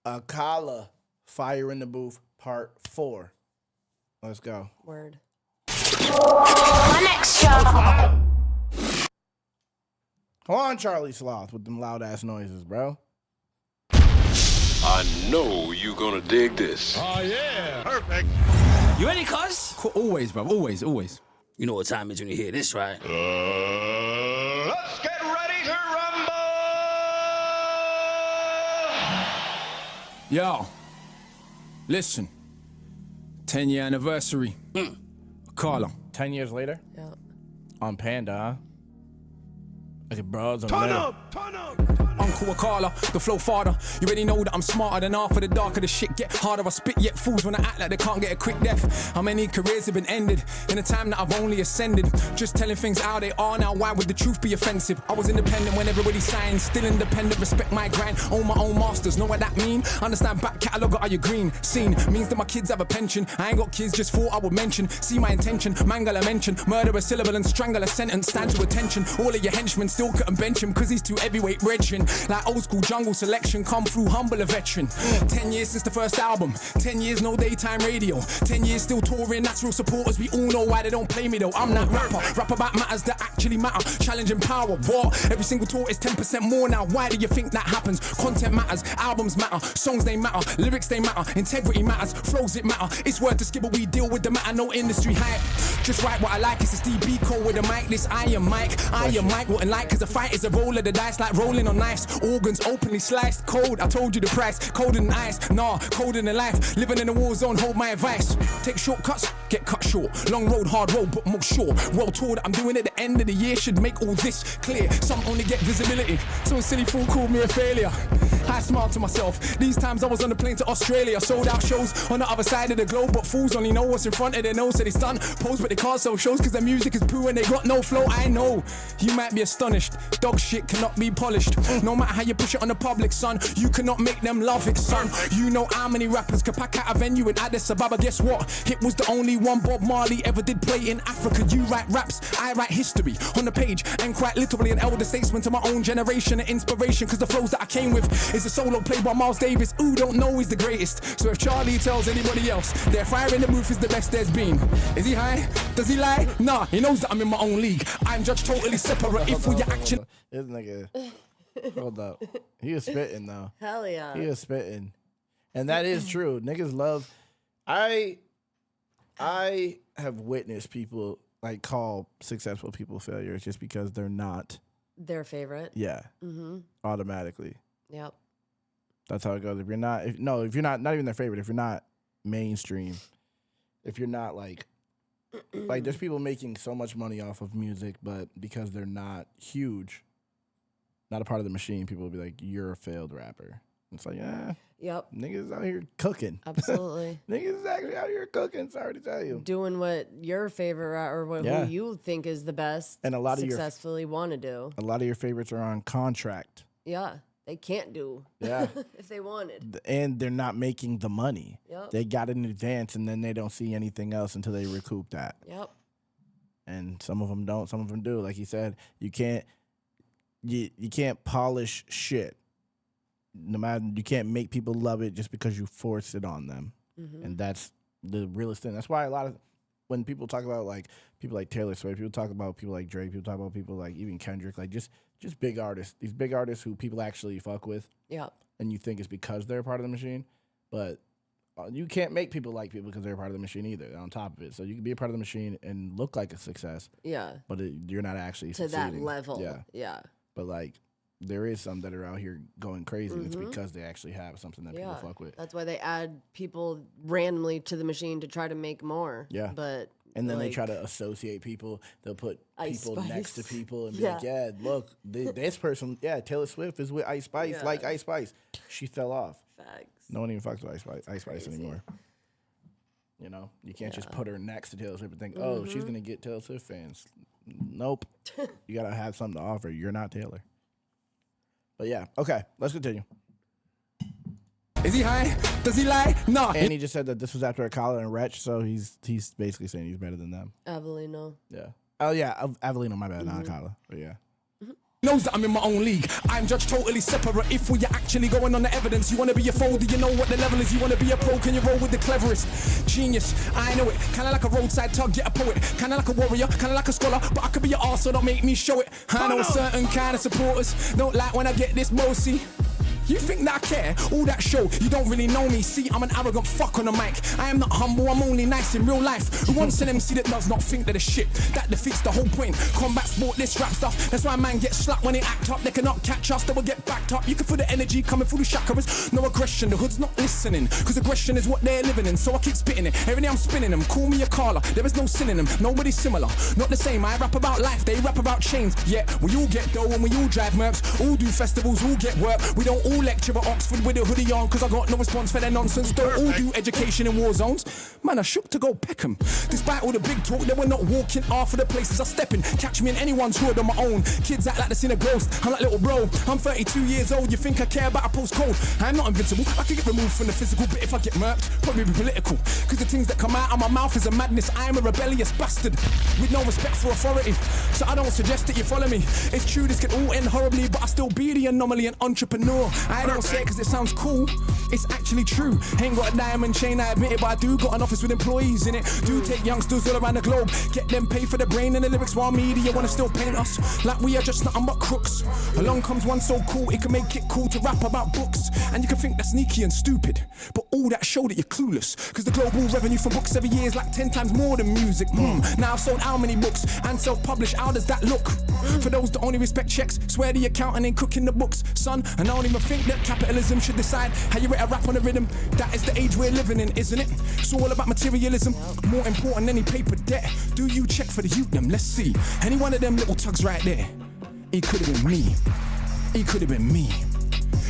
Akala, Fire in the Booth, Part 4. Let's go. Word. My next show. Hold on, Charlie Sloth, with them loud ass noises, bro. I know you gonna dig this. Oh, yeah. Perfect. You ready, cuz? Always, bro. Always, always. You know what time it is when you hear this, right? Let's get ready to rumble. Yo, listen. 10-year anniversary. Akala. 10 years later? Yeah. On Panda, huh? Like bros on Turn there. up, turn up. Uncle Akala, the flow father. You already know that I'm smarter than half of the darker the shit get harder. I spit yet fools when I act like they can't get a quick death. How many careers have been ended in a time that I've only ascended? Just telling things how they are now, why would the truth be offensive? I was independent when everybody signed, still independent, respect my grind, own my own masters, know what that mean? Understand back catalogue or are you green? Scene means that my kids have a pension. I ain't got kids, just thought I would mention. See my intention, mangle a mention, murder a syllable and strangle a sentence. Stand to attention, all of your henchmen still couldn't bench him, cause he's too heavyweight brethren. Like old school jungle selection, come through humble a veteran. 10 years since the first album, 10 years no daytime radio, 10 years still touring, that's real supporters. We all know why they don't play me though. I'm that rapper, rap about matters that actually matter, challenging power. What? Every single tour is 10% more now. Why do you think that happens? Content matters, albums matter, songs they matter, lyrics they matter, integrity matters, flows it matter. It's worth the skibble, we deal with the matter, no industry hype. Just write what I like, it's a Steve B code with a mic. This I am Mike wouldn't like, cause a fight is a roll of the dice, like rolling on knives. Organs openly sliced, cold, I told you the price. Cold in the ice, nah, cold in the life. Living in a war zone, hold my advice. Take shortcuts, get cut short. Long road, hard road, but more sure. Well told that I'm doing it at the end of the year should make all this clear. Some only get visibility, so a silly fool called me a failure. I smiled to myself, these times I was on the plane to Australia. Sold out shows on the other side of the globe, but fools only know what's in front of their nose. Said it's done, pose but they can't sell shows cause their music is poo and they got no flow. I know, you might be astonished, dog shit cannot be polished. No matter how you push it on the public, son, you cannot make them love it, son. You know how many rappers could pack out a venue in Addis Ababa. Guess what? It was the only one Bob Marley ever did play in Africa. You write raps, I write history on the page, and quite literally an elder statesman to my own generation. An inspiration cause the flows that I came with is a solo played by Miles Davis. Ooh, don't know he's the greatest. So if Charlie tells anybody else their Fire in the Booth is the best there's been, is he high? Does he lie? Nah, he knows that I'm in my own league. I'm judged totally separate. If we action. This nigga, hold up. He was spitting though. Hell yeah. He was spitting. And that is true. Niggas love. I have witnessed people like call successful people failures just because they're not Their favorite. Yeah. Automatically. Yep. That's how it goes. If you're not not even their favorite, if you're not mainstream, if you're not like there's people making so much money off of music, but because they're not huge, not a part of the machine, people will be like, you're a failed rapper. It's like, Yep. Niggas out here cooking. Absolutely. Niggas is actually out here cooking, sorry to tell you. Doing what your favorite or who you think is the best and a lot successfully want to do. A lot of your favorites are on contract. Yeah. They can't do. Yeah. If they wanted. And they're not making the money. Yep. They got it in advance and then they don't see anything else until they recoup that. Yep. And some of them don't, some of them do. Like he said, you can't polish shit. No matter, you can't make people love it just because you force it on them. And that's the realest thing. That's why when people talk about like people like Taylor Swift, people talk about people like Drake, people talk about people like even Kendrick, like just big artists. These big artists who people actually fuck with. Yeah. And you think it's because they're part of the machine, but you can't make people like people because they're part of the machine either. On top of it, so you can be a part of the machine and look like a success. Yeah. But you're not actually to succeeding. that level. Yeah. Yeah. But like. There is some that are out here going crazy. And it's because they actually have something that people fuck with. That's why they add people randomly to the machine to try to make more. Yeah. And then they try to associate people. They'll put people next to people and be like, yeah, look, this person, Taylor Swift is with Ice Spice, like Ice Spice. She fell off. Facts. No one even fucks with Ice Spice anymore. You know, you can't just put her next to Taylor Swift and think, oh, she's going to get Taylor Swift fans. Nope. You got to have something to offer. You're not Taylor. But yeah, okay, let's continue. Is he high? Does he lie? No. And he just said that this was after Akala and Wretch, so he's basically saying he's better than them. Avelino. Yeah. Oh yeah, Avelino, my bad, not Akala. But yeah. knows that I'm in my own league. I'm judged totally separate. If we are actually going on the evidence, you wanna be a fool, do you know what the level is? You wanna be a pro, can you roll with the cleverest? Genius, I know it. Kinda like a roadside tug, yeah, a poet. Kinda like a warrior, kinda like a scholar, but I could be your arse, so don't make me show it. I know a certain kind of supporters don't like when I get this mosey. You think that I care? All that show, you don't really know me. See, I'm an arrogant fuck on the mic. I am not humble, I'm only nice in real life. Who wants an MC that does not think that a shit? That defeats the whole point. Combat sport, this rap stuff. That's why a man gets slapped when they act up. They cannot catch us, they will get backed up. You can feel the energy coming through the chakras. No aggression, the hood's not listening. Cause aggression is what they're living in. So I keep spitting it. Every day I'm spinning them. Call me Akala. There is no synonym. Nobody similar. Not the same. I rap about life, they rap about chains. Yeah, we all get dough and we all drive mercs. All do festivals, all get work. We don't all lecture at Oxford with a hoodie on, cause I got no response for their nonsense. Don't all do education in war zones. Man, I shook to go Peckham. Despite all the big talk, they were not walking after the places I step in. Catch me in anyone's hood on my own. Kids act like they seen a ghost. I'm like, little bro, I'm 32 years old. You think I care about a postcode? I'm not invincible. I can get removed from the physical, but if I get murked, probably be political. Cause the things that come out of my mouth is a madness. I am a rebellious bastard with no respect for authority. So I don't suggest that you follow me. It's true, this could all end horribly, but I still be the anomaly, an entrepreneur. I don't say it cause it sounds cool, it's actually true. Ain't got a diamond chain, I admit it, but I do got an office with employees in it. Do take youngsters all around the globe, get them paid for the brain and the lyrics, while media wanna still paint us like we are just nothing but crooks. Along comes one so cool, it can make it cool to rap about books. And you can think that's sneaky and stupid, but all that show that you're clueless. Cause the global revenue from books every year is like 10 times more than music. Now I've sold how many books and self-published, how does that look? For those that only respect checks, swear the accountant ain't cooking the books, son. And I don't even think that capitalism should decide how you rate a rap on a rhythm. That is the age we're living in, isn't it? It's all about materialism, more important than any paper debt. Do you check for the youth them? Let's see. Any one of them little tugs right there, he could have been me. He could have been me.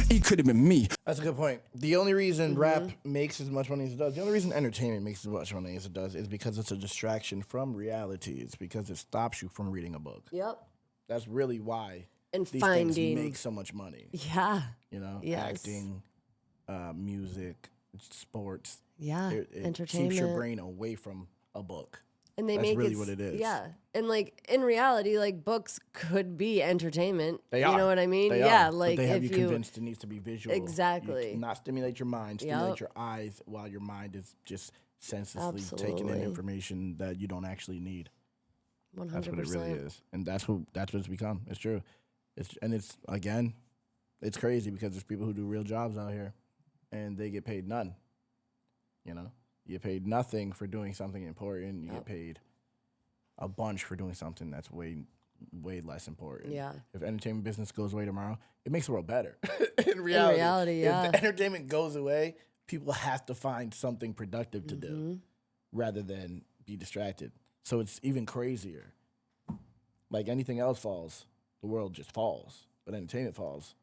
He could have been me. That's a good point. The only reason rap makes as much money as it does, the only reason entertainment makes as much money as it does is because it's a distraction from reality. It's because it stops you from reading a book. Yep. That's really why And these finding things make so much money. Yeah. You know, Yes. acting, music, sports. Yeah. It Entertainment. keeps your brain away from a book. And they That's make really what it is. Yeah. And like in reality, like books could be entertainment. They you are. know what I mean? They yeah. are, Like but they have if you convinced it needs to be visual. Exactly. You not stimulate your mind, stimulate Yep. your eyes, while your mind is just senselessly taking in Absolutely. information that you don't actually need. 100%. That's what it really is, and that's what it's become. It's true. It's again, it's crazy because there's people who do real jobs out here, and they get paid none. You know, you get paid nothing for doing something important. You get paid a bunch for doing something that's way less important. Yeah. If entertainment business goes away tomorrow, it makes the world better. In reality, yeah. If the entertainment goes away, people have to find something productive to do rather than be distracted. So it's even crazier. Like anything else falls, the world just falls. But entertainment falls.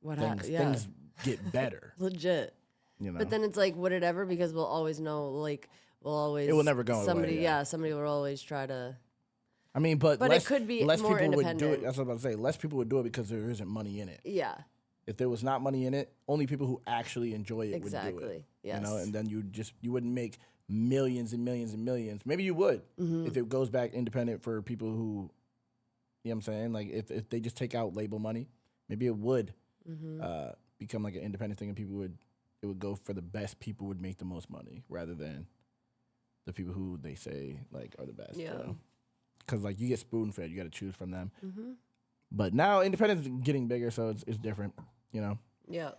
Things get better. Legit. You know? But then it's like, would it ever? Because we'll always know, like, we'll always. It will never go away, Somebody, yeah. somebody will always try to. I mean, but But it less, could be less more people would do independent. it. That's what I'm about to say. Less people would do it because there isn't money in it. Yeah. If there was not money in it, only people who actually enjoy it would do it. Exactly. You know, Yes. and then you wouldn't make millions and millions and millions. Maybe you would if it goes back independent for people who, you know what I'm saying? Like if they just take out label money, maybe it would become like an independent thing, and it would go for the best people would make the most money rather than the people who they say like are the best. Yeah. Because like you get spoon fed, you got to choose from them. But now independence is getting bigger, so it's different. You know. Yeah.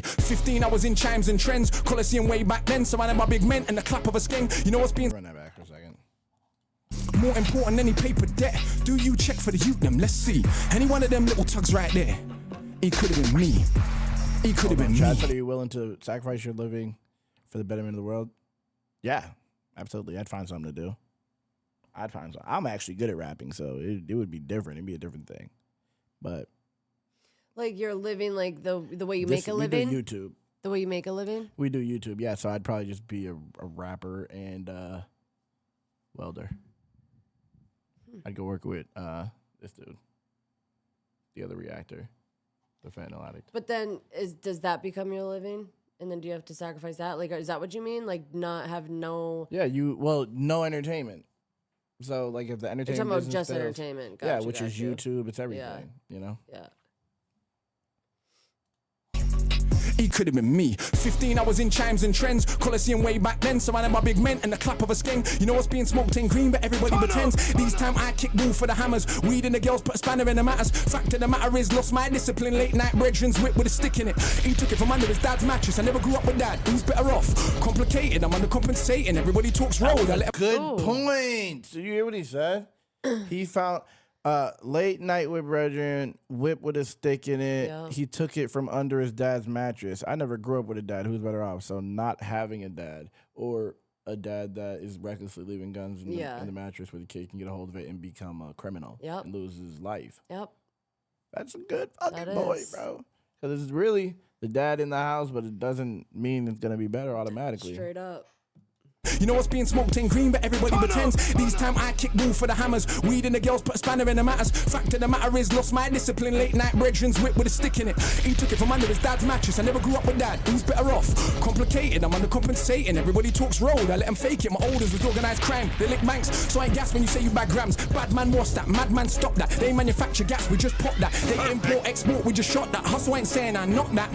15, I was in chimes and trends. Coliseum way back then, surrounded by big men and the clap of a skeng. You know what's being Run that back for a second. more important than any paper debt? Do you check for the youth them? Let's see. Any one of them little tugs right there, he could have been me. He could have been Chad me. said, are you willing to sacrifice your living for the betterment of the world? Yeah, absolutely. I'd find something to do. I'm actually good at rapping, so it would be different. It'd be a different thing. But Like you're living like the way you make a living. We do YouTube. The way you make a living. We do YouTube, yeah. So I'd probably just be a rapper and welder. I'd go work with this dude, the other reactor, the fentanyl addict. But then does that become your living? And then do you have to sacrifice that? Like, is that what you mean? Like not have no. Yeah, no entertainment. So like if the You're entertainment talking about business just fails- entertainment. yeah, Gotcha, which is gotcha. YouTube, it's everything, you know? Yeah. He could have been me. 15, I was in chimes and trends. Coliseum way back then, surrounded by big men and the clap of a skeng. You know what's being smoked ain't green, but everybody pretends. These time I kick ball for the hammers. Weed and the girls put a spanner in the matters. Fact of the matter is, lost my discipline. Late night brethren's whip with a stick in it. He took it from under his dad's mattress. I never grew up with dad. Who's better off? Complicated, I'm undercompensating. Everybody talks road. I let him Good point. Did you hear what he said? He found late night with brethren, whip with a stick in it. Yeah. He took it from under his dad's mattress. I never grew up with a dad. Who's better off? So not having a dad or a dad that is recklessly leaving guns in the mattress where the kid can get a hold of it and become a criminal and lose his life. Yep. That's a good fucking That point, is. bro. Because it's really the dad in the house, but it doesn't mean it's going to be better automatically. Straight up. You know what's being smoked ain't green, but everybody pretends. These time I kick ball for the hammers. Weed and the girls put a spanner in the matters. Fact of the matter is, lost my discipline. Late night brethren's whip with a stick in it. He took it from under his dad's mattress. I never grew up with dad. Who's better off? Complicated, I'm undercompensating. Everybody talks road. I let them fake it. My olders was organised crime. They lick banks, so I ain't gas when you say you bag grams. Bad man, what's that? Madman, stop that. They manufacture gas, we just pop that. They import, export, we just shot that. Hustle ain't saying I not that.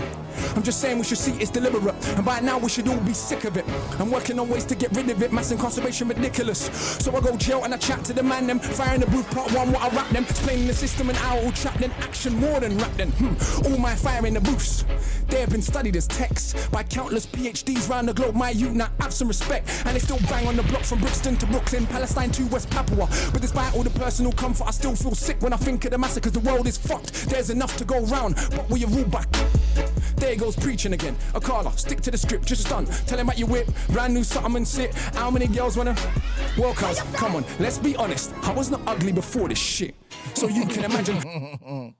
I'm just saying we should see it's deliberate. And by now we should all be sick of it. I'm working on ways to get rid of it. Mass incarceration ridiculous. So I go jail and I chat to the man them. Fire in the booth part 1, what I rap them. Explaining the system and how I will trap them. Action more than rap them. All my fire in the booths. They have been studied as texts by countless PhDs round the globe. My youth now have some respect. And they still bang on the block from Brixton to Brooklyn, Palestine to West Papua. But despite all the personal comfort, I still feel sick when I think of the massacres. The world is fucked. There's enough to go round, but will you rule back? There goes preaching again. Akala, stick to the script, just stun. Tell him about your whip, brand new something and sit. How many girls wanna? Well, cuz, come on, let's be honest. I was not ugly before this shit. So you can imagine.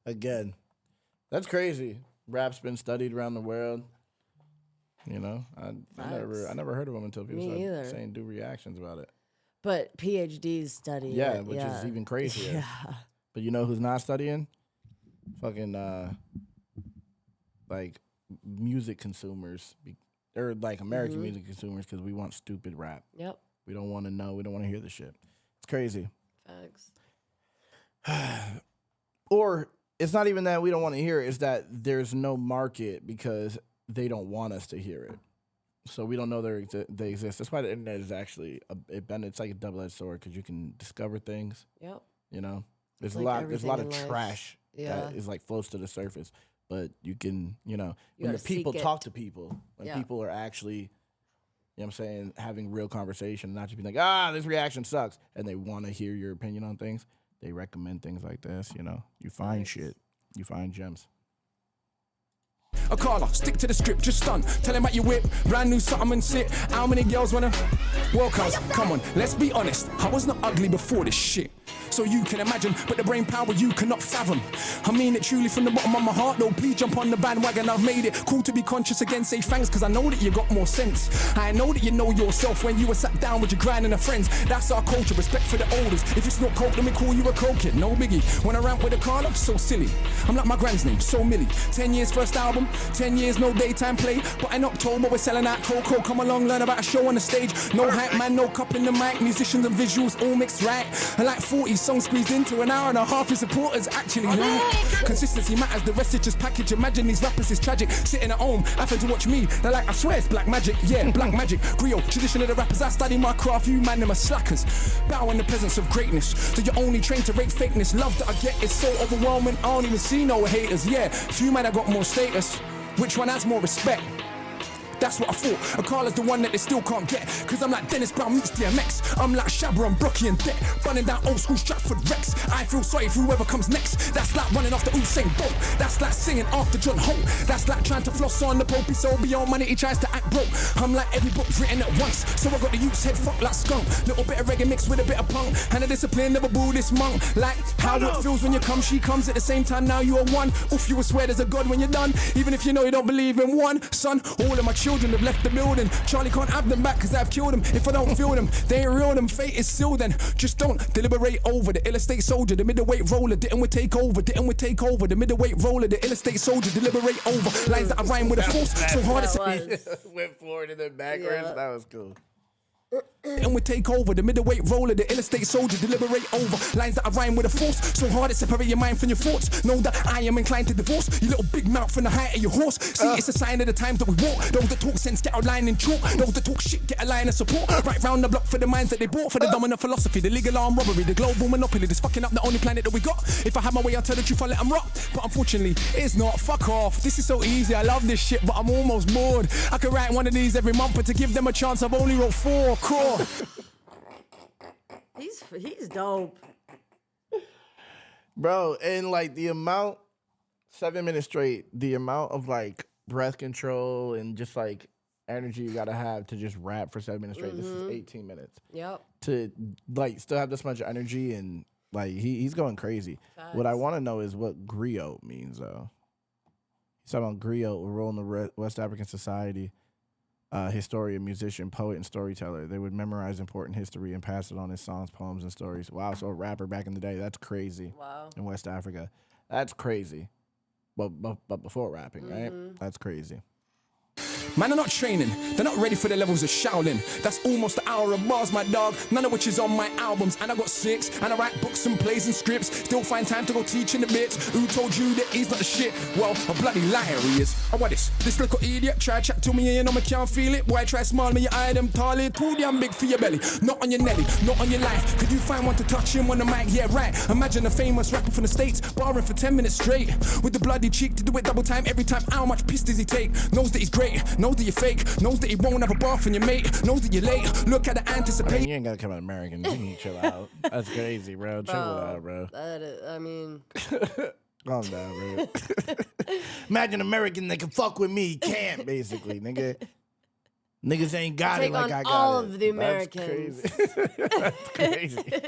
Again, that's crazy. Rap's been studied around the world. You know, I never heard of him until people Me either. started saying do reactions about it. But PhDs study Yeah, it. which is even crazier. Yeah. But you know who's not studying? Fucking like music consumers, or like American music consumers, because we want stupid rap. Yep. We don't want to know. We don't want to hear the shit. It's crazy. Facts. Or it's not even that we don't want to hear it. It's that there's no market because they don't want us to hear it. So we don't know they exist. That's why the internet is actually it's like a double-edged sword because you can discover things. Yep. You know, there's Like a lot of everything in life. trash Yeah. that is like floats to the surface. But you can, you know, when gotta the people seek talk it. to people, when Yeah. people are actually, you know what I'm saying, having real conversation, not just being like, this reaction sucks, and they want to hear your opinion on things, they recommend things like this, you know. You find shit. You find gems. Akala, stick to the script, just stun. Tell him about your whip, brand new something and sit. How many girls wanna? Well, cuz, come on, let's be honest. I was not ugly before this shit. So you can imagine, but the brain power you cannot fathom. I mean it truly from the bottom of my heart, though. Please jump on the bandwagon, I've made it. Cool to be conscious again, say thanks, cause I know that you got more sense. I know that you know yourself when you were sat down with your grind and the friends. That's our culture, respect for the elders. If it's not coke, let me call you a coke kid, no biggie. When I rant with Akala, so silly. I'm like my grand's name, so Millie. 10 years first album, 10 years no daytime play. But in October we're selling out cocoa. Come along, learn about a show on the stage. No hype man, no cup in the mic. Musicians and visuals all mixed right. And like 40 songs squeezed into an hour and a half. His supporters actually like. Consistency matters, the rest is just package. Imagine these rappers is tragic. Sitting at home, having to watch me. They're like, I swear it's black magic. Yeah, black magic. Griot, tradition of the rappers. I study my craft. You man, them are slackers. Bow in the presence of greatness. So you're only trained to rate fakeness. Love that I get is so overwhelming. I don't even see no haters. Yeah, few man I got more status. Which one has more respect? That's what I thought. Akala's the one that they still can't get. Cause I'm like Dennis Brown meets DMX. I'm like Shabba and Brookie and Deck. Running down old school Stratford Rex. I feel sorry for whoever comes next. That's like running after Usain Bolt. That's like singing after John Holt. That's like trying to floss on the Pope. He's so beyond money, he tries to act broke. I'm like every book written at once. So I got the youth's head fucked like skunk. Little bit of reggae mixed with a bit of punk. And a discipline, never Buddhist monk. Like how it feels when you come, she comes at the same time. Now you are one. Oof, you will swear there's a God when you're done. Even if you know you don't believe in one. Son, all of my children have left the building. Charlie can't have them back cause I've killed them. If I don't feel them, they ain't real, them fate is sealed then. Just don't deliberate over the ill estate soldier, the middleweight roller, didn't we take over, didn't we take over, the middleweight roller, the ill estate soldier, deliberate over. Lines that I rhyme with a force, so hard to say. Went forward and then backwards. Yeah. That was cool. And we take over the middleweight roller, the illustrated soldier, deliberate over lines that I rhyme with a force. So hard it separate your mind from your thoughts. Know that I am inclined to divorce your little big mouth from the height of your horse. See, it's a sign of the times that we walk. Those that talk sense get a line in chalk. Those that talk shit get a line of support. Right round the block for the minds that they bought. For the dominant philosophy, the legal armed robbery, the global monopoly that's fucking up the only planet that we got. If I have my way, I'll tell the truth, I'll let them rock. But unfortunately, it's not. Fuck off. This is so easy. I love this shit, but I'm almost bored. I could write one of these every month, but to give them a chance, I've only wrote 4 core. He's dope. Bro, and like the amount, 7 minutes straight, the amount of like breath control and just like energy you gotta have to just rap for 7 minutes straight. This is 18 minutes. Yep. To like still have this much energy and like he's going crazy. Facts. What I want to know is what griot means though. He's talking about griot, a role in the West African society. Historian, musician, poet, and storyteller. They would memorize important history and pass it on as songs, poems, and stories. Wow, so a rapper back in the day. That's crazy. Wow. In West Africa. That's crazy. But before rapping, right? That's crazy. Man are not training, they're not ready for the levels of Shaolin. That's almost an hour of bars, my dog, none of which is on my albums. And I got 6, and I write books and plays and scripts. Still find time to go teach in the bits. Who told you that he's not the shit? Well, a bloody liar he is. Oh, what this little idiot try chat to me and you know me can't feel it. Boy, try smile me, your eye them tally. Too damn big for your belly, not on your nelly, not on your life. Could you find one to touch him on the mic? Yeah, right. Imagine a famous rapper from the States, barring for 10 minutes straight. With the bloody cheek to do it double time every time. How much piss does he take? Knows that he's great, knows that you're fake, knows that he won't have a bath on your mate, knows that you're late. Look at the anticipate. I mean, you ain't gotta come out American. You can chill out. That's crazy, bro. Chill out, bro. That is, I mean, Calm down, bro. Imagine American that can fuck with me. Can't, basically, nigga. Niggas ain't got it like I got all it. of the Americans. That's crazy. That's crazy.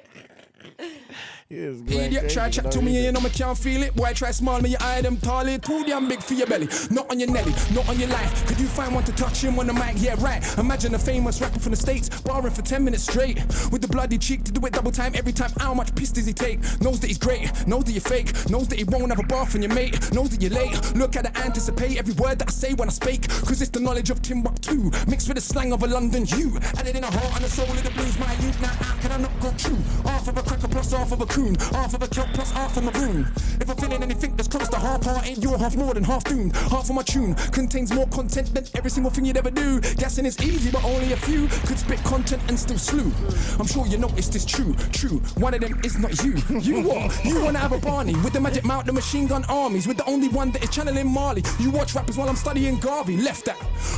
Idiot try chat to me and you know me can't feel it. Boy, try smile me, your eye them tally. Too damn big for your belly, not on your nelly, not on your life. Could you find one to touch him on the mic? Yeah, right. Imagine a famous rapper from the States, barring for 10 minutes straight. With the bloody cheek to do it double time every time. How much piss does he take? Knows that he's great, knows that you're fake, knows that he won't have a bath on your mate, knows that you're late. Look at the anticipate every word that I say when I speak. Cause it's the knowledge of Timbuktu, mixed with the slang of a London Jew. Added in a heart and the soul of the blues, my youth. Now how can I not go true? Half of a cracker plus half of a coon, half of a kilt plus half of a maroon. If I'm feeling anything that's close to half-hearted, you're half more than half doomed. Half of my tune contains more content than every single thing you'd ever do. Guessing is easy, but only a few could spit content and still slew. I'm sure you noticed this true. One of them is not you. You what? You wanna have a Barney with the magic mount, the machine gun armies, with the only one that is channeling Marley. You watch rappers while I'm studying Garvey. Left that.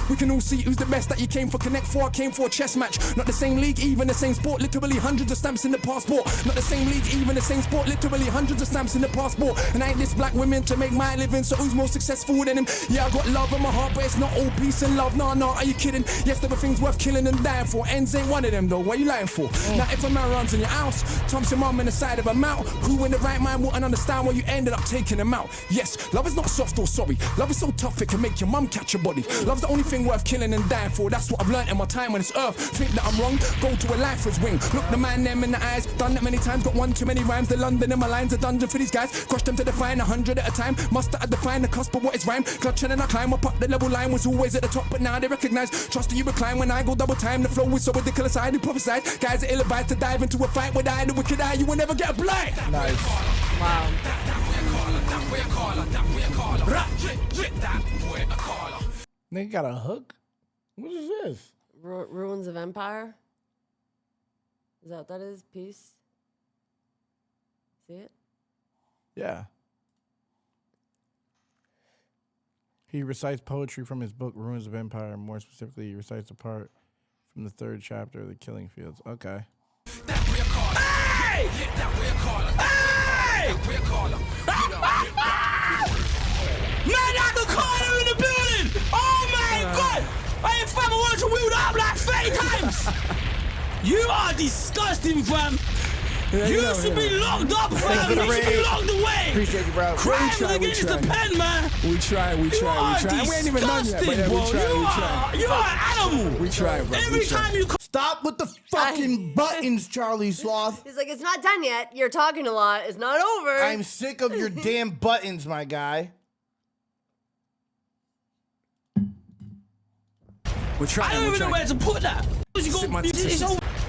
We can all see who's the best. That you came for Connect 4, I came for a chess match. Not the same league, even the same sport. Literally hundreds of stamps in the passport. Not the same league, even the same sport. Literally hundreds of stamps in the passport. And I ain't this black women to make my living. So who's more successful than him? Yeah, I got love in my heart, but it's not all peace and love. Nah, are you kidding? Yes, there were things worth killing and dying for. Ends ain't one of them though. What are you lying for? Now if a man runs in your house, Tom's your mum in the side of a mouth. Who in the right mind wouldn't understand why you ended up taking him out? Yes, love is not soft or sorry. Love is so tough it can make your mum catch your body. Love's the only thing worth killing and dying for. That's what I've learned in my time on this earth. Think that I'm wrong? Go to a lifer's wing. Look the man them in the eyes. Done that many times, got one too many rhymes. The London in my lines, a dungeon for these guys. Crush them to define 100 at a time. Must I define the cusp of what is rhyme? Clutching and I climb up the level line. Was always at the top, but now they recognize. Trust that you recline when I go double time. The flow is so ridiculous, I do prophesize. Guys are ill-advised to dive into a fight with I, the wicked eye. You will never get a blind. Nice. Wow. Nigga got a hook? What is this? Ruins of Empire? Is that what that is? Peace? See it? Yeah. He recites poetry from his book, Ruins of Empire. More specifically, he recites a part from the 3rd chapter of The Killing Fields. Okay. Hey! Hey! Man, I can call her in the building! Oh my God! I ain't fam, I wanted to wheel up like 30 times! You are disgusting, fam! You should be locked up, fam! You should be locked away! Appreciate you, bro. Crimes against the pen, man! We try. We ain't even done yet, but yeah, we try. You are an animal! We try, bro. Every time you Stop with the fucking buttons, Charlie Sloth. He's like, it's not done yet. You're talking a lot. It's not over. I'm sick of your damn buttons, my guy. We're trying. I don't even know where to put that. Sit my-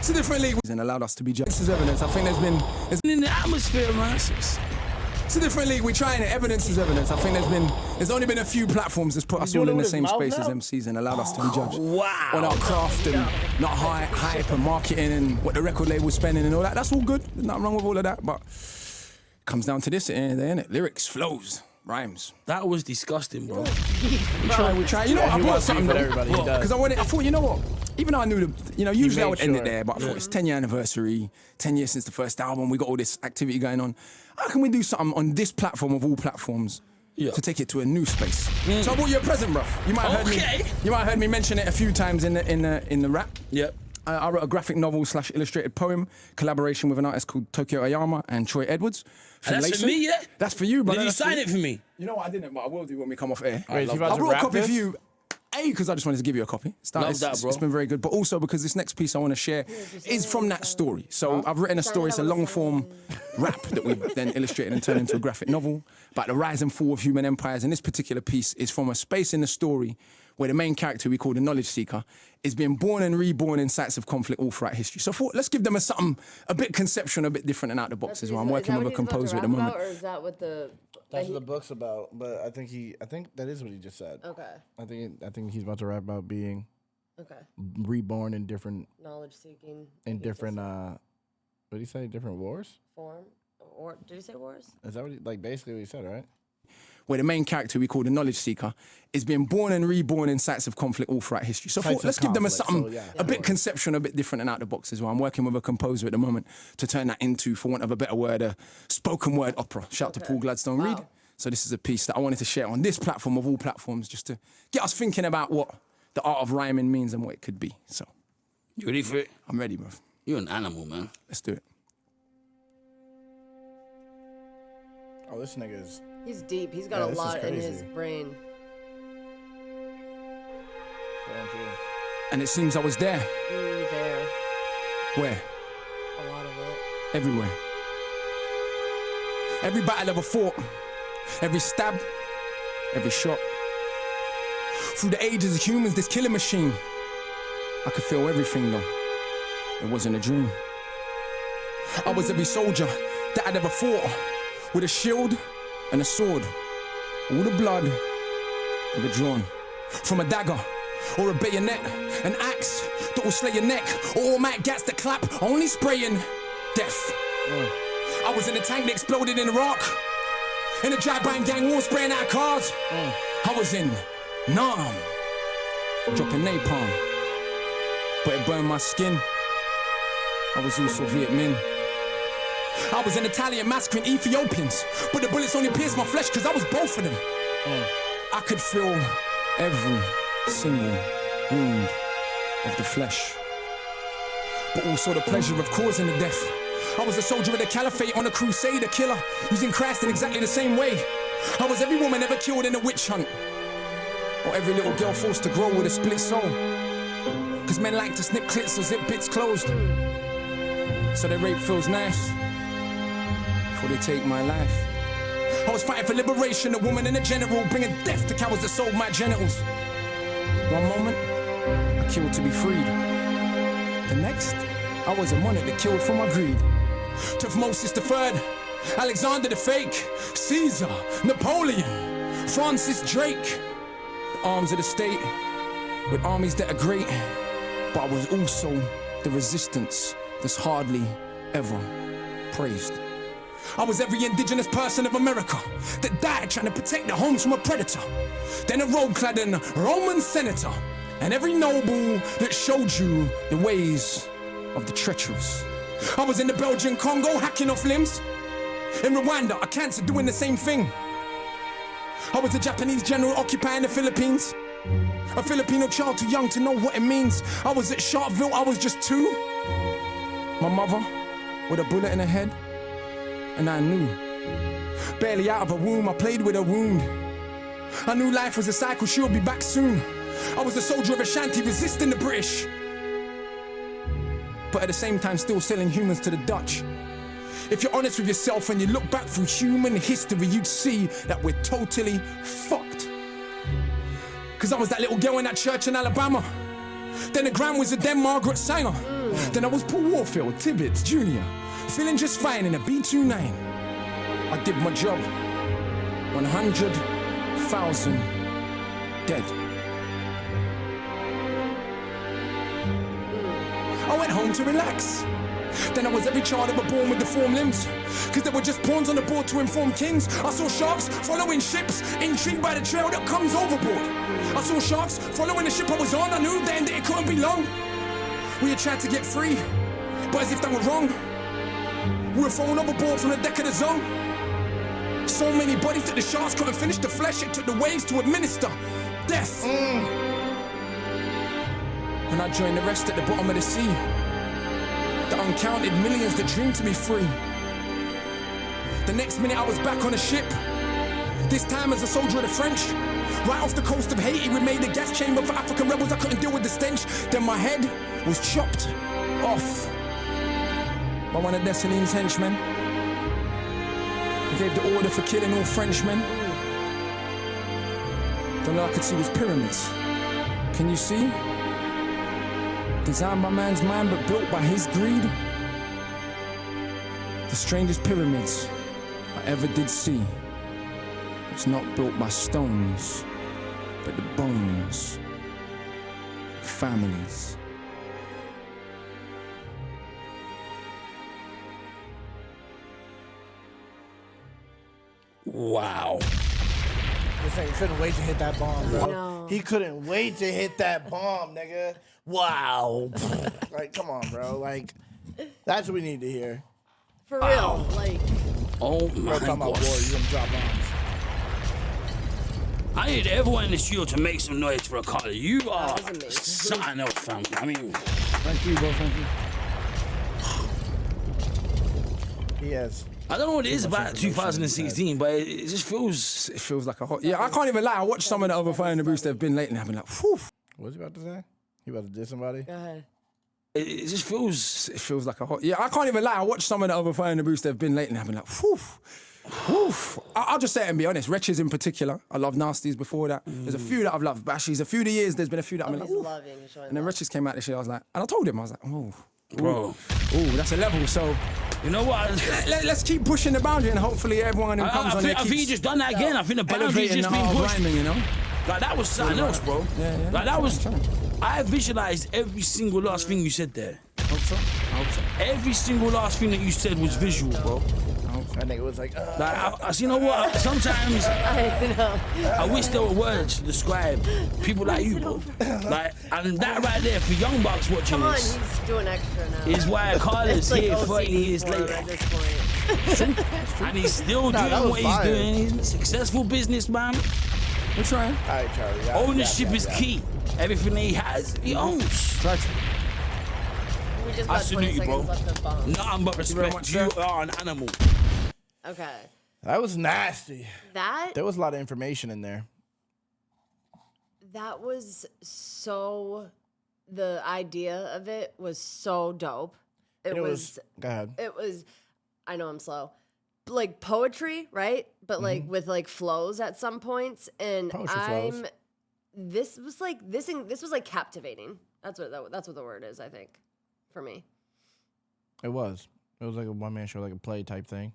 It's a different league and allowed us to be judged. This is evidence. I think there's In the atmosphere, man. It's a different league. We're trying it. Evidence is evidence. I think there's only been a few platforms that's put us all in the same space as MCs and allowed us to be judged. Wow. On our craft and not hype and marketing and what the record label's spending and all that. That's all good. There's nothing wrong with all of that. But it comes down to this at the end of the day, innit? Lyrics, flows, rhymes. That was disgusting, bro. We try. You know what? I brought something though. Because I thought, you know what? Even though I knew usually I would end it there, but I thought it's 10-year anniversary, 10 years since the first album, we got all this activity going on. How can we do something on this platform of all platforms to take it to a new space? So I brought you a present, bruv. You might have heard me mention it a few times in the rap. Yep. I wrote a graphic novel / illustrated poem, collaboration with an artist called Tokyo Ayama and Troy Edwards. And that's for me, yeah? That's for you, brother. Did you sign it for me? You know what, I didn't, but I will do when we come off air. Wait, I brought a copy for you. Because I just wanted to give you a copy. Love that, bro. It's been very good. But also because this next piece I want to share is from that story. So I've written a story. It's a long-form rap that we've then illustrated and turned into a graphic novel about the rise and fall of human empires. And this particular piece is from a space in the story where the main character we call the knowledge seeker is being born and reborn in sites of conflict all throughout history. So I thought, let's give them something a bit conceptual, a bit different and out the box as well. I'm working with a composer at the moment. Or is that what the... That's what the book's about, but I think that is what he just said. Okay. I think he's about to rap about being reborn in different knowledge seeking different what did he say? Different wars? Form or did he say wars? Is that what basically what he said, right? Where the main character we call the knowledge seeker is being born and reborn in sites of conflict all throughout history. So I thought, let's give them something a bit conceptual, a bit different and out the box as well. I'm working with a composer at the moment to turn that into, for want of a better word, a spoken word opera. Shout out to Paul Gladstone Reed. So this is a piece that I wanted to share on this platform of all platforms, just to get us thinking about what the art of rhyming means and what it could be. So, you ready for it? I'm ready, bro. You're an animal, man. Let's do it. Oh, this nigga is... He's deep. He's got a lot in his brain. And it seems I was there. There. Where? A lot of it. Everywhere. Every battle ever fought. Every stab. Every shot. Through the ages of humans, this killing machine. I could feel everything though. It wasn't a dream. I was every soldier that I'd ever fought. With a shield and a sword. All the blood ever drawn. From a dagger or a bayonet. An axe that will slay your neck. Or automatic gas that clap, only spraying death. I was in a tank that exploded in Iraq. In a drive-by gang war spraying out cars. I was in Nam. Dropping napalm. But it burned my skin. I was also Viet Minh. I was an Italian massacring Ethiopians, but the bullets only pierced my flesh because I was both of them. I could feel every single wound of the flesh, but also the pleasure of causing the death. I was a soldier of the caliphate on a crusade, a killer, using Christ in exactly the same way. I was every woman ever killed in a witch hunt, or every little girl forced to grow with a split soul. Cause men like to snip clits or zip bits closed, so their rape feels nice before they take my life. I was fighting for liberation, a woman and a general, bringing death to cowards that sold my genitals. One moment, I killed to be freed. The next, I was a monarch that killed for my greed. Tutmosis III, Alexander the Fake, Caesar, Napoleon, Francis Drake. The arms of the state, with armies that are great, but I was also the resistance that's hardly ever praised. I was every indigenous person of America that died trying to protect their homes from a predator. Then a robe-clad Roman senator, and every noble that showed you the ways of the treacherous. I was in the Belgian Congo hacking off limbs. In Rwanda, a cancer doing the same thing. I was a Japanese general occupying the Philippines. A Filipino child too young to know what it means. I was at Sharpeville, I was just 2. My mother with a bullet in her head. And I knew, barely out of a womb, I played with a wound. I knew life was a cycle, she'll be back soon. I was a soldier of Ashanti resisting the British, but at the same time still selling humans to the Dutch. If you're honest with yourself and you look back through human history, you'd see that we're totally fucked. Cause I was that little girl in that church in Alabama. Then the Grand Wizard, then Margaret Sanger. Then I was Paul Warfield, Tibbets, Jr., feeling just fine in a B29. I did my job. 100,000 dead. I went home to relax. Then I was every child ever born with deformed limbs. Cause there were just pawns on the board to inform kings. I saw sharks following ships, intrigued by the trail that comes overboard. I saw sharks following the ship I was on. I knew then that it couldn't be long. We had tried to get free, but as if that were wrong, we were thrown overboard from the deck of the Zone. So many bodies that the sharks couldn't finish the flesh. It took the waves to administer death. And I joined the rest at the bottom of the sea. The uncounted millions that dream to be free. The next minute I was back on a ship. This time as a soldier of the French. Right off the coast of Haiti, we made a gas chamber for African rebels. I couldn't deal with the stench. Then my head was chopped off by one of Dessalines' henchmen. He gave the order for killing all Frenchmen. Then all I could see was pyramids. Can you see? Designed by man's mind, but built by his greed. The strangest pyramids I ever did see. It's not built by stones, but the bones of families. Wow. This nigga couldn't wait to hit that bomb, bro. know. He couldn't wait to hit that bomb, nigga. Wow. Like, come on, bro. Like, that's what we need to hear. For real, like. Oh We're my talking about war. gosh. You gonna drop bombs. I need everyone in the studio to make some noise for Akala. You are was amazing. something else, fam. I mean, Thank you, bro, thank you. He has. I don't know what it is much about information in his 2016, but it just feels. It feels like a hot... Yeah, I can't even lie. I watched some of the other Fire in the Boost that have been lately. I've been like, whew. What's he about to say? He about to diss somebody? Go ahead. It just feels. It feels like a hot... Yeah, I can't even lie. I watched some of the other Fire in the Boost that have been lately. I've been like, whew. Whew. I'll just say it and be honest. Wretches in particular. I love Nasties before that. There's a few that I've loved. Bashies, a few of the years, there's been a few that I've been like, He's ooh. loving showing And then love. Wretches came out this year. I was like... And I told him, I was like, oh. Bro. Ooh, that's a level. So You know what? let's keep pushing the boundary and hopefully everyone who comes on I here think he keeps just done that again. I think the boundary's elevating just the been art of pushed. rhyming, you know? Like, that was something else, bro. Yeah. Like, that was. I'm trying. I visualized every single last thing you said there. I hope so. Every single last thing that you said was visual, bro. That nigga was like, Like, you know what? Sometimes I know. I wish there were words to describe people like you, bro. Like, and that right there for young bucks watching Come on, this he's doing extra now. is why Akala's It's like here OCD 30 years for him later. at this point. And he's still that doing was what he's fire. doing. He's a successful businessman. We're trying. all right, Charlie. Yeah, Ownership is key. Everything he has, he owns. Try to. We just I got 20 salute you, bro. seconds left of bombs. Nothing but very respect. much, You sir. are an animal. Okay. That was nasty. That There was a lot of information in there. was so, the idea of it was so dope. It was Go ahead. it was, I know I'm slow, like poetry, right? But like with like flows at some points, and Poetry flows. this was like this was like captivating. That's what the word is, I think, for me. It was. It was like a one-man show, like a play type thing.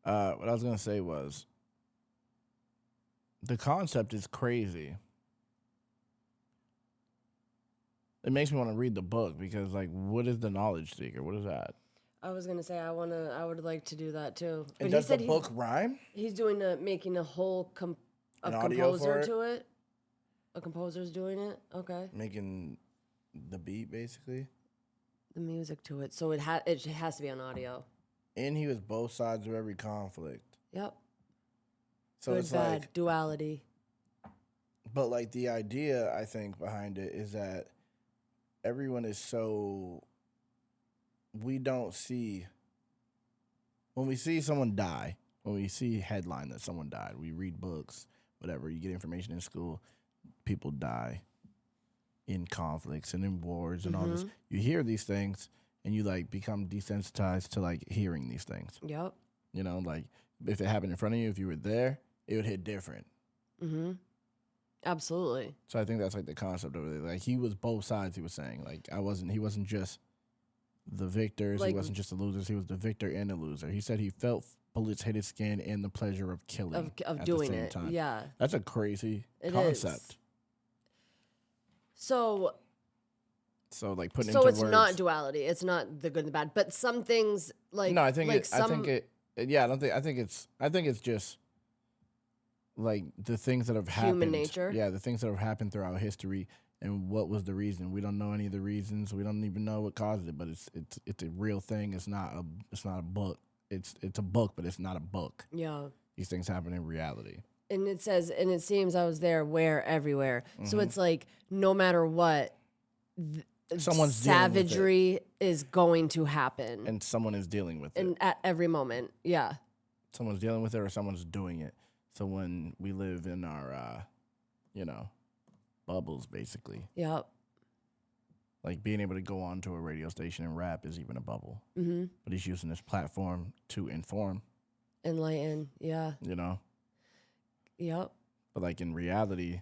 What I was going to say was, the concept is crazy. It makes me want to read the book because, like, what is the knowledge seeker? What is that? I was gonna say I would like to do that too. But And he does the said book rhyme? he's doing making a whole An audio composer for it? to it. A composer's doing it. Okay. Making the beat, basically. The music to it, so it has to be on audio. And he was both sides of every conflict. Yep. So Good, it's bad, like, duality. but like the idea, I think, behind it is that everyone is so, we don't see, when we see someone die, when we see headline that someone died, we read books, whatever, you get information in school, people die in conflicts and in wars and all this. You hear these things and you like become desensitized to like hearing these things. Yep. You know, like if it happened in front of you, if you were there, it would hit different. Mm-hmm. Absolutely. So I think that's like the concept of it. Like he was both sides. He was saying like he wasn't just the victors. Like- He wasn't just the losers. He was the victor and the loser. He said he felt bullets hit his skin and the pleasure of killing of at doing the same it. time. Yeah. That's a crazy It concept. is. So So putting so into it's words. not duality. It's not the good and the bad. But some things like No, I think like it. some I think it. Yeah, I don't think. I think it's just like the things that have happened. Human nature? Yeah, the things that have happened throughout history, and what was the reason? We don't know any of the reasons. We don't even know what caused it. But it's a real thing. It's not a book. It's a book, but it's not a book. yeah. These things happen in reality. And it says, and it seems I was there, where, everywhere. Mm-hmm. So it's like, no matter what, Someone's dealing with it. savagery is going to happen. And someone is dealing with it. And at every moment. Yeah. Someone's dealing with it, or someone's doing it. So when we live in our, bubbles, basically. Yep. Like being able to go onto a radio station and rap is even a bubble. Mm-hmm. But he's using this platform to inform, Enlighten. Yeah. But Yep. in reality,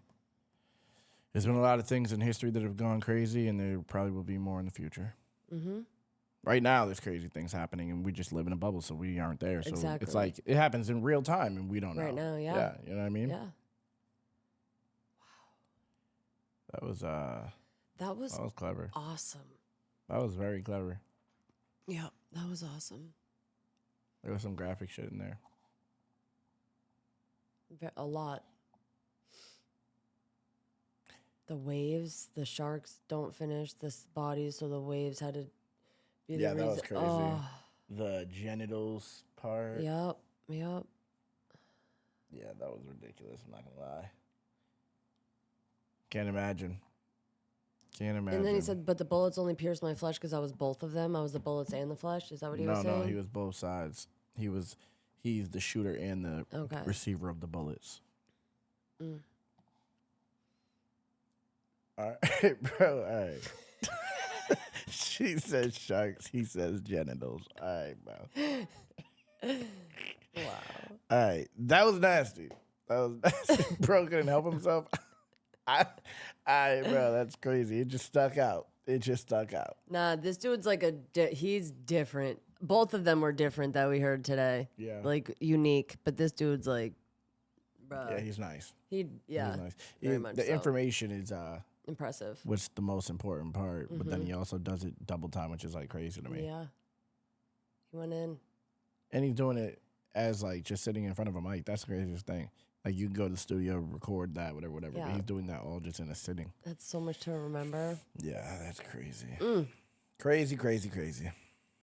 there's been a lot of things in history that have gone crazy, and there probably will be more in the future. Mm-hmm. Right now, there's crazy things happening, and we just live in a bubble, so we aren't there. So Exactly. it's like it happens in real time, and we don't know. Right now, yeah. Yeah, you know what I mean? Yeah. That was That was clever. awesome. That was very clever. Yep. That was awesome. There was some graphic shit in there. A lot. The waves, the sharks don't finish the bodies, so the waves had to be Yeah, the that reason. was crazy. Oh, The genitals part. yep. Yeah, that was ridiculous. I'm not gonna lie. Can't imagine. And then he said, but the bullets only pierced my flesh because I was both of them. I was the bullets and the flesh. Is that what he was saying? No, he was both sides. He's the shooter and the Okay. receiver of the bullets. Mm. All right, bro. All right. She says sharks. He says genitals. All right, bro. Wow. All right, that was nasty. Bro couldn't help himself. All right, bro, that's crazy. It just stuck out. Nah, this dude's like he's different. Both of them were different that we heard today. Yeah. Like unique, but this dude's like, bruh. Yeah, he's nice. He's nice. Very He- much the so. information is Impressive. what's the most important part, but then he also does it double time, which is like crazy to me. Yeah. He went in. And he's doing it as like just sitting in front of a mic. That's the craziest thing. Like you can go to the studio, record that, whatever. Yeah. But he's doing that all just in a sitting. That's so much to remember. Yeah, that's crazy. Mm. Crazy.